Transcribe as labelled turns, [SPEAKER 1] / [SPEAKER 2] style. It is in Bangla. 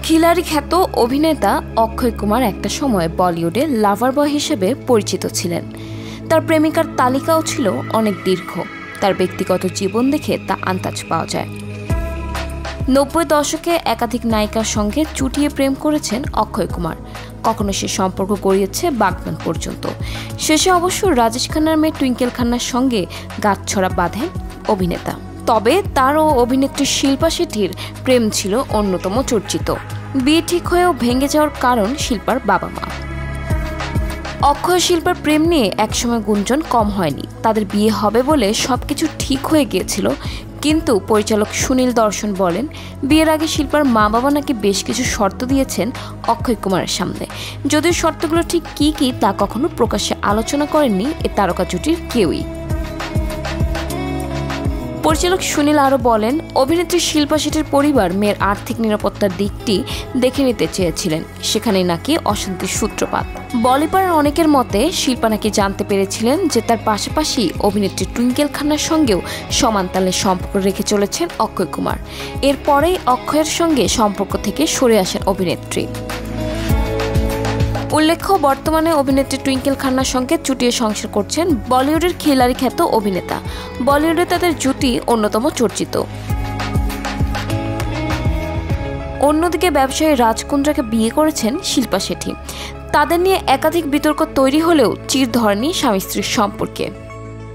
[SPEAKER 1] খিলাড়ি খ্যাত অভিনেতা অক্ষয় কুমার একটা সময় বলিউডে লাভার বয় হিসেবে পরিচিত ছিলেন। তার প্রেমিকার তালিকাও ছিল অনেক দীর্ঘ। তার ব্যক্তিগত জীবন দেখে তা আন্দাজ পাওয়া যায়। 90 দশকে একাধিক নায়িকার সঙ্গে চুটিয়ে প্রেম করেছেন অক্ষয় কুমার। কখনো সে সম্পর্ক গড়িয়েছে বাগদান পর্যন্ত। শেষে অবশ্য রাজেশ খান্নার মেয়ে টুইঙ্কেল খান্নার সঙ্গে গাঁটছড়া বাঁধেন অভিনেতা। তবে তার ও অভিনেত্রী শিল্পা শেঠির প্রেম ছিল অন্যতম চর্চিত। বিয়ে ঠিক হয়েও ভেঙে যাওয়ার কারণ শিল্পার বাবা মা। অক্ষয় শিল্পার প্রেম নিয়ে একসময় গুঞ্জন কম হয়নি। তাদের বিয়ে হবে বলে সবকিছু ঠিক হয়ে গিয়েছিল, কিন্তু পরিচালক সুনীল দর্শন বলেন, বিয়ের আগে শিল্পার মা বাবা নাকি বেশ কিছু শর্ত দিয়েছেন অক্ষয় কুমারের সামনে। যদিও শর্তগুলো ঠিক কী কী তা কখনো প্রকাশ্যে আলোচনা করেননি এ তারকা জুটির কেউই। পরিচালক সুনীল আরও বলেন, অভিনেত্রী শিল্পা শেঠির পরিবার মেয়ের আর্থিক নিরাপত্তার দিকটি দেখে নিতে চেয়েছিলেন। সেখানেই নাকি অশান্তির সূত্রপাত। বলিপাড়ার অনেকের মতে শিল্পা নাকি জানতে পেরেছিলেন যে তার পাশাপাশি অভিনেত্রী টুইঙ্কেল খান্নার সঙ্গেও সমান তালে সম্পর্ক রেখে চলেছেন অক্ষয় কুমার। এরপরেই অক্ষয়ের সঙ্গে সম্পর্ক থেকে সরে আসেন অভিনেত্রী। উল্লেখ্য, বর্তমানে অভিনেত্রী টুইঙ্কেল খান্নার সঙ্গে চুটিয়ে সংসার করছেন বলিউডের খিলাড়ি খ্যাত অভিনেতা। বলিউডে তাদের জুটি অন্যতম চর্চিত। অন্যদিকে ব্যবসায়ী রাজ কুন্দ্রাকে বিয়ে করেছেন শিল্পা শেঠি। তাদের নিয়ে একাধিক বিতর্ক তৈরি হলেও চির ধরেনি স্বামী স্ত্রীর সম্পর্কে।